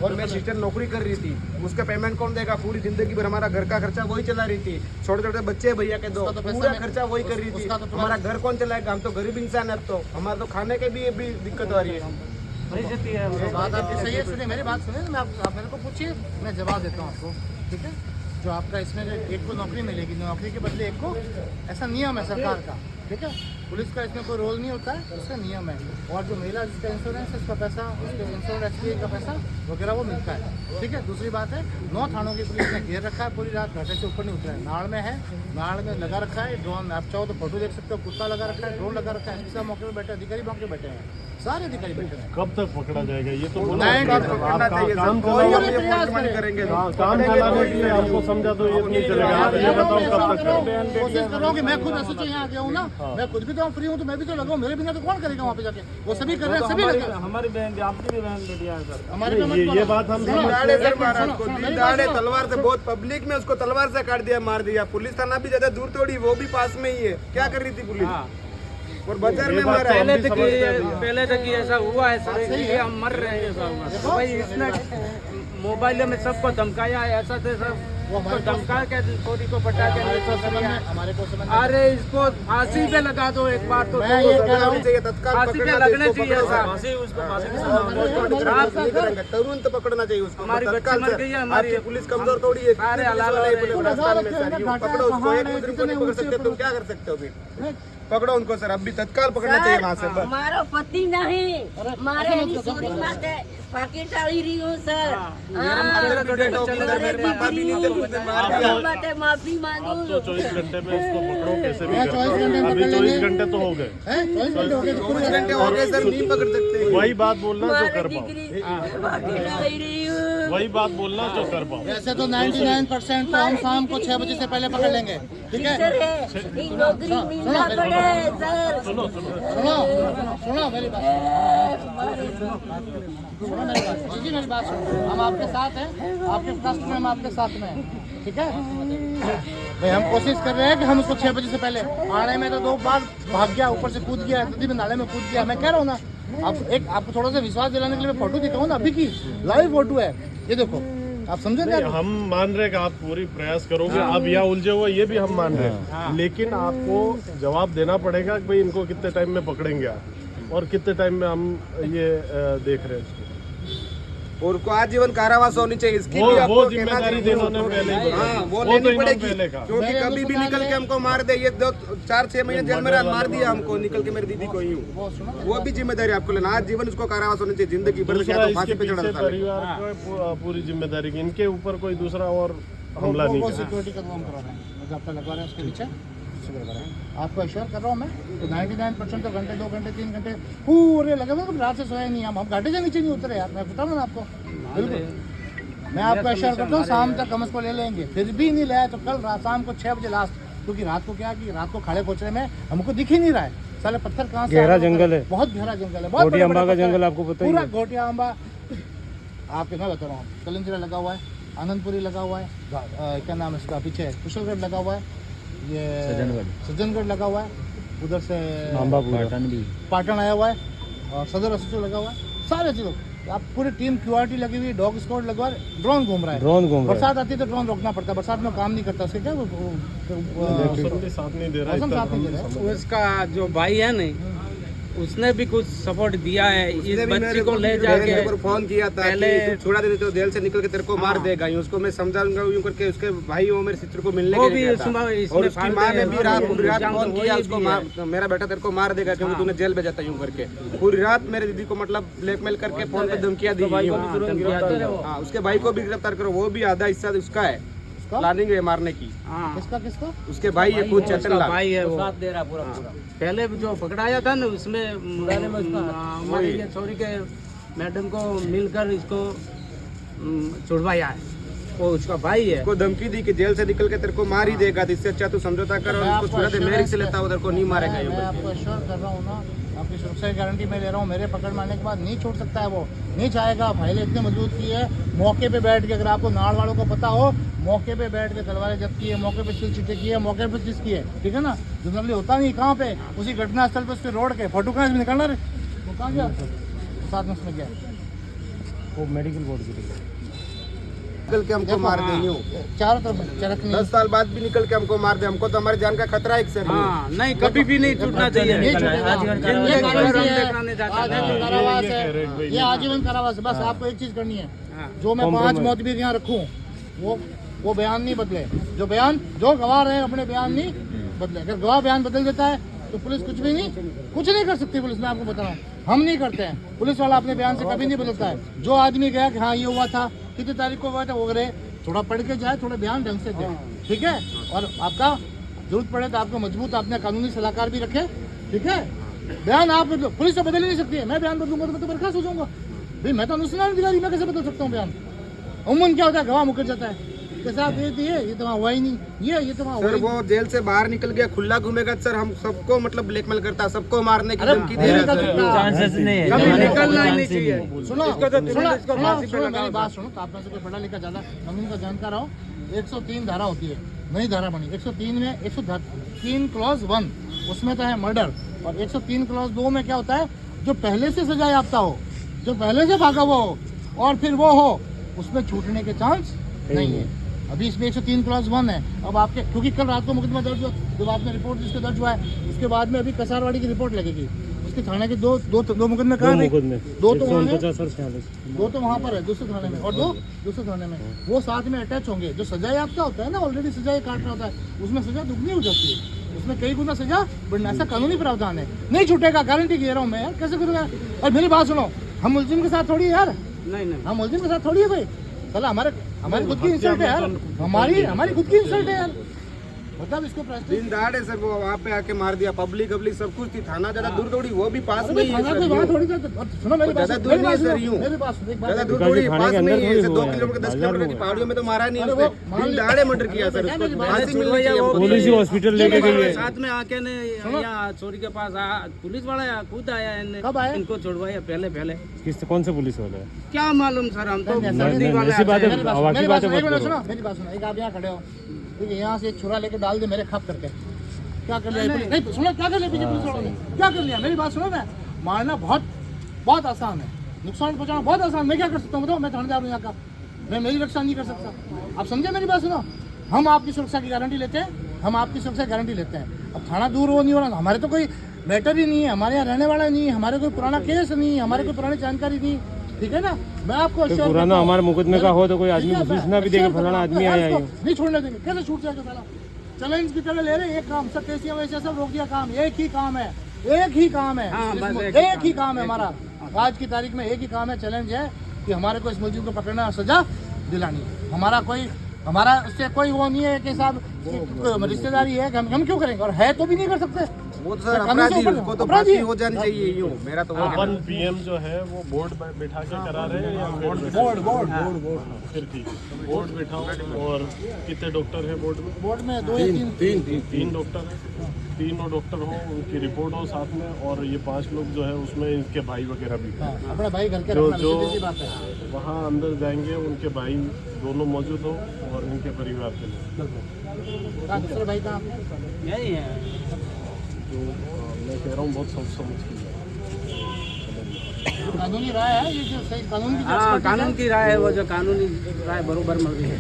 और मेरी सिस्टर नौकरी कर रही थी, उसका पेमेंट कौन देगा? पूरी जिंदगी भर हमारा घर का खर्चा वही चला रही थी, छोटे छोटे बच्चे भैया के दो, पूरा खर्चा वही कर रही थी। हमारा घर कौन चलाएगा? हम तो गरीब इंसान है, अब तो हमारे तो खाने के भी दिक्कत आ रही है। बात आपकी सही है, सुनिए मेरी बात सुनिए, मैं आप मेरे को पूछिए, मैं जवाब देता हूँ आपको, ठीक है? जो आपका इसमें एक को नौकरी मिलेगी, नौकरी के बदले एक को, ऐसा नियम है सरकार का, ठीक है? पुलिस का इसमें कोई रोल नहीं होता है, उसका नियम है। और जो महिला जिसका इंश्योरेंस है, उसका पैसा, उसके इंश्योरेंस का पैसा वगैरह वो मिलता है, ठीक है? दूसरी बात है, 9 थानों की पुलिस ने घेर रखा है, पूरी रात घाटे से ऊपर नहीं उतरा है, नाड़ में है, नाड़ में लगा रखा है ड्रोन, आप चाहो तो फोटो देख सकते हो, कुत्ता लगा रखा है, ड्रोन लगा रखा है, एसपी साहब मौके पर बैठे, अधिकारी मौके पर बैठे हैं, सारे अधिकारी बैठे हैं। कब तक पकड़ा जाएगा ये तो पकड़ना चाहिए, काम चलाने के लिए आपको समझा तो ये नहीं चलेगा। ये बताओ कब तक कोशिश कर रहा हूँ कि मैं खुद एसएचओ यहाँ आ गया हूँ ना, मैं खुद भी तो फ्री हूँ, तो मैं भी तो लगाऊँ, मेरे बिना तो कौन करेगा वहाँ पे जाके? वो सभी कर रहे हैं, सभी लगे। हमारी बहन, आपकी भी बहन बेटियां हैं सर। हमारे ये बात हम तलवार से बहुत पब्लिक में उसको तलवार से काट दिया, मार दिया। पुलिस थाना भी ज्यादा दूर थोड़ी, वो भी पास में ही है। क्या कर रही थी पुलिस? और बाजार में मारा। पहले तक ऐसा हुआ है सर, हम मर रहे हैं भाई। इसने मोबाइल में सबको धमकाया, ऐसा तैसा धमका के चोरी को पटा के हमारे को समझ, अरे इसको फांसी पे लगा दो एक बार तो, मैं ये कह रहा हूँ फांसी पे लगना चाहिए तुरंत पकड़ना चाहिए उसको। हमारी बच्ची मर गई है, हमारी पुलिस कमजोर थोड़ी है। सारे पकड़ो उसको, एक मुजरिम को नहीं पकड़ सकते, तुम क्या कर सकते हो? अभी पकड़ो उनको सर, अभी तत्काल पकड़ना चाहिए वहाँ से। मारो पति नहीं, मारे सोरी माते पाकिट डाली रही हूँ सर। माफी मांगू। 24 घंटे में इसको पकड़ो कैसे भी। 24 घंटे में अभी पकड़ 24 लेंगे। घंटे तो हो गए, 24 घंटे हो गए, 24 घंटे हो गए सर, नहीं पकड़ सकते। वही बात बोलना जो कर पाओ, पाकिट डाली रही हूँ। वही बात बोलना जो कर पाओ। वैसे तो 99% तो हम शाम को 6 बजे से पहले पकड़ लेंगे, ठीक है? नौकरी मिलना पड़े सर। सुनो मेरी बात, सुनो मेरी बात, जी मेरी बात सुनो। हम आपके साथ हैं, आपके ट्रस्ट में हम आपके साथ में हैं, ठीक है भाई? हम कोशिश कर रहे हैं कि हम उसको 6 बजे से पहले, आने में तो 2 बार भाग गया, ऊपर से कूद गया, नदी में नाले में कूद गया। मैं कह रहा हूँ ना, आपको थोड़ा सा विश्वास दिलाने के लिए मैं फोटो दिखाऊँ ना, अभी की लाइव फोटो है, ये देखो, आप समझे ना? हम मान रहे हैं कि आप पूरी प्रयास करोगे, आप यहाँ उलझे हुए ये भी हम मान रहे हैं, लेकिन आपको जवाब देना पड़ेगा कि भाई इनको कितने टाइम में पकड़ेंगे आप, और कितने टाइम में हम ये देख रहे हैं। और उनको आजीवन कारावास होनी चाहिए, इसकी भी वो आपको जिम्मेदारी इन्होंने पहले ही हाँ बताई। वो तो लेनी इन्होंने पड़ेगी, पहले कहा। क्योंकि कभी भी निकल के हमको मार दे। ये 4-6 महीने जेल में मार दिया हमको, निकल के मेरी दीदी को ही। वो भी जिम्मेदारी आपको लेना, आजीवन उसको कारावास होनी चाहिए, जिंदगी भर दूसरा तो इसके फांसी पे चढ़ा पीछे देता है। परिवार को पूरी जिम्मेदारी की, इनके ऊपर कोई दूसरा और हमला नहीं वो किया। सिक्योरिटी का काम करा रहे हैं, जो आपका लगवा रहे हैं उसके पीछे करवा रहे हैं। आपको एश्योर कर रहा हूँ मैं, तो 99% तो घंटे 2 घंटे 3 घंटे पूरे लगे हुए, रात से सोए नहीं हम घाटे से नीचे नहीं उतरे यार, मैं बताऊँ ना आपको। बिल्कुल मैं आपको एश्योर करता हूँ, शाम तक हम उसको ले लेंगे, फिर भी नहीं लाया तो कल शाम को 6 बजे लास्ट, क्योंकि रात को क्या कि रात को खड़े कोचरे में हमको दिख ही नहीं रहा है, साले पत्थर कहाँ से, गहरा जंगल है, बहुत गहरा जंगल है, बहुत घोटिया अम्बा का जंगल, आपको पता ही पूरा है। घोटिया अम्बा आपके मैं बता रहा हूँ, कलिंजरा लगा हुआ है, आनंदपुरी लगा हुआ है, क्या नाम है इसका पीछे कुशलगढ़ लगा हुआ है, ये सज्जनगढ़ लगा हुआ है, उधर से पाटन आया हुआ है, और सदर अस्पताल लगा हुआ है, सारे चीज़ों आप पूरी टीम क्यूआरटी लगी हुई, डॉग स्क्वाड लगा हुआ है, ड्रोन घूम रहा है। बरसात आती है तो ड्रोन रोकना पड़ता है, बरसात में काम नहीं करता, उसके क्या साथ नहीं दे रहा है। उसका जो भाई है नहीं, उसने भी कुछ सपोर्ट दिया है, इस बच्ची को ले जाके फोन किया था पहले, छुड़ा दे तो जेल से निकल के तेरे को मार देगा, उसको मैं समझाऊंगा यूं करके। उसके भाई वो मेरे सिस्टर को मिलने के लिए गया था, और उसकी माँ ने भी रात फोन किया उसको, मेरा बेटा तेरे को मार देगा क्योंकि तूने जेल भेजा था, यूं करके पूरी रात मेरे दीदी को मतलब ब्लैकमेल करके फोन पे धमकियां दी। हाँ उसके भाई को भी गिरफ्तार करो, वो भी आधा हिस्सा उसका है, प्लानिंग है मारने की। किसका किसका? उसके भाई है खुद चेतन लाल भाई है, वो साथ दे रहा पूरा। पहले जो पकड़ाया था ना उसमें हमारी ये छोरी के मैडम को मिलकर इसको छुड़वाया है, वो उसका भाई है। उसको धमकी दी कि जेल से निकल के तेरे को मार ही देगा, इससे अच्छा तू समझौता कर और उसको छुड़ा दे, मैं रिक्स लेता हूं, तेरे को नहीं मारेगा। मैं आपको एश्योर कर रहा हूँ ना, आपकी सुरक्षा की गारंटी मैं ले रहा हूँ, मेरे पकड़ में आने के बाद नहीं छोड़ सकता है, वो नहीं चाहेगा। फाइलें इतनी मजबूत की है, मौके पे बैठ के, अगर आपको नाड़ वालों को पता हो, मौके पे बैठ के तलवारें जब्त की है, मौके पे सिल चिट्टे की है, मौके पे चीज की है, ठीक है ना? जनरली होता नहीं, कहाँ पे उसी घटनास्थल पे उसके रोड के फोटो कहाँ से निकलना रे, वो कहाँ गया साथ में उसमें गया, वो मेडिकल बोर्ड की टिकट निकल के हमको मार दे यूं, चारों तरफ चरखनी 10 साल बाद भी निकल के हमको मार दे, हमको तो हमारी जान का खतरा है सर। हाँ नहीं, कभी भी नहीं छूटना चाहिए। नहीं छूटेगा। जिंदगी ये भर गारंटी हम है। देखना नहीं चाहते। आजीवन कारावास है, ये आजीवन कारावास है। बस आपको एक चीज करनी है, जो मैं 5 मोहतबर यहाँ रखूँ वो बयान नहीं बदले, जो गवाह रहे अपने बयान नहीं बदले। अगर गवाह बयान बदल देता है तो पुलिस कुछ नहीं कर सकती। पुलिस मैं आपको बता रहा हूँ, हम नहीं करते हैं। पुलिस वाला अपने बयान से कभी नहीं बदलता है। जो आदमी गया कि हाँ ये हुआ था, कितनी तारीख को हुआ था, वो करे थोड़ा पढ़ के जाए, थोड़ा बयान ढंग से दे, ठीक है। और आपका जरूरत पड़े तो आपको मजबूत अपने कानूनी सलाहकार भी रखे, ठीक है। बयान आप पुलिस तो बदल ही नहीं सकती है। मैं बयान बदलूंगा तो मैं तो बर्खास्त हो जाऊंगा भाई, मैं तो अनुसंधान अधिकारी, मैं कैसे बदल सकता हूँ बयान। उम्मन क्या होता है, गवाह मुकर जाता है के साथ ये तो वहाँ हुआ ही नहीं, ये तो वहाँ सर वो जेल से बाहर निकल गया, खुला घूमेगा सर, हम सबको मतलब ब्लैकमेल करता है, सबको मारने की धमकी दे रहा है सर। चांसेस नहीं है, कभी निकलना ही नहीं चाहिए। सुनो इसको तो तुरंत इसको फांसी पे सुनो लगाओ। मेरी बात सुनो, तो आप में से कोई पढ़ा लिखा ज्यादा कानून का जानकार हो। 103 धारा होती है, नई धारा बनी 103 में, 103 क्लॉज 1 उसमें तो है मर्डर, और 103 क्लॉज 2 में क्या होता है, जो पहले से सजा याफ्ता हो, जो पहले से भागा हुआ हो और फिर वो हो, उसमें छूटने के चांस नहीं है। अभी इसमें 103 क्लॉज 1 है। अब आपके क्योंकि कल रात को मुकदमा दर्ज हुआ, जब आपने रिपोर्ट जिसके दर्ज हुआ है उसके बाद में अभी कसारवाड़ी की रिपोर्ट लगेगी। उसके थाने के दो मुकदमे कहाँ है? दो तो वहाँ है, 2 तो वहाँ पर है दूसरे थाने में, और 2 दूसरे थाने में। वो साथ में अटैच होंगे। जो सजा याफ्ता होता है ना, ऑलरेडी सजा काट रहा होता है, उसमें सजा दुगनी हो जाती है, उसमें कई गुना सजा बढ़ना, ऐसा कानूनी प्रावधान है। नहीं छूटेगा, गारंटी दे रहा हूँ मैं यार, कैसे करूँगा। और मेरी बात सुनो, हम मुलजिम के साथ थोड़ी है यार, नहीं हम मुलजिम के साथ थोड़ी है भाई। कल हमारी खुद की इंसल्ट है यार, हमारी खुद की इंसल्ट है यार। मतलब इसको दिन दहाड़े सर वो वहाँ पे आके मार दिया, पब्लिक सब कुछ थी, थाना ज्यादा दूर थोड़ी, वो भी पास में ही है सर। सुनो मेरी बात, ज्यादा दूर नहीं है सर, यूं मेरी बात सुनो, एक बात ज्यादा दूर थोड़ी, पास में ही है, 2 किलोमीटर 10 किलोमीटर की पहाड़ियों में तो मारा नहीं उसने, दिन दहाड़े मर्डर किया सर उसको, फांसी मिलनी चाहिए। पुलिस हॉस्पिटल लेके गई है, साथ में आके ने यहाँ चोरी के पास पुलिस वाला खुद आया, कब आया? इनको छुड़वाया पहले। कौन से पुलिस वाला है? क्या मालूम सर, हम तो मेरी बात सुनो, एक आप यहाँ खड़े हो, ठीक है, यहाँ से एक छुरा लेके डाल दे मेरे खप करके, क्या कर लिया पुलिस? नहीं सुनो, क्या कर लिया पीछे पुलिस वालों ने, क्या कर लिया? मेरी बात सुनो ना, मारना बहुत आसान है, नुकसान पहुंचाना बहुत आसान। मैं क्या कर सकता हूँ बताओ? मैं थानेदार हूँ यहाँ का, मैं मेरी रक्षा नहीं कर सकता। आप समझे मेरी बात? सुनो, हम आपकी सुरक्षा की गारंटी लेते हैं, अब थाना दूर वो नहीं हो रहा, हमारे तो कोई मैटर ही नहीं है, हमारे यहाँ रहने वाला नहीं है, हमारे कोई पुराना केस नहीं है, हमारे कोई पुरानी जानकारी नहीं, ठीक है ना। मैं आपको पुराना हमारे मुकदमे का हो तो कोई आदमी सूचना भी देगा फलाना आदमी आया है, नहीं छोड़ने देंगे। कैसे छूट जाएगा साला? चैलेंज की तरह ले रहे एक काम, सब कैसी वैसे सब रोक दिया काम, एक ही काम है एक ही काम है हमारा। आज की तारीख में एक ही काम है, चैलेंज है कि हमारे को इस मुलजिम को पकड़ना और सजा दिलानी। हमारा उससे कोई वो नहीं है कि साहब रिश्तेदारी है, हम क्यों करेंगे, और है तो भी नहीं कर सकते। वो तो सर अपराधी, उसको तो फांसी हो जानी चाहिए यूं, मेरा तो वो अपन पीएम जो है वो बोर्ड बैठा के करा रहे हैं या बोर्ड फिर ठीक है, बोर्ड बैठाओ। और कितने डॉक्टर हैं बोर्ड में? बोर्ड में 2 या 3 डॉक्टर हैं, तीनों डॉक्टर हो, उनकी रिपोर्ट हो साथ में, और ये 5 लोग जो है उसमें इनके भाई वगैरह भी अपना भाई घर के जो वहाँ अंदर जाएंगे, उनके भाई दोनों मौजूद हो और इनके परिवार के लोग। दूसरे भाई का यही है जो मैं कह रहा हूँ बहुत सोच समझ के कानूनी राय है ये, जो सही कानून की कानून की राय है, वो जो कानूनी राय बरोबर मिल रही है।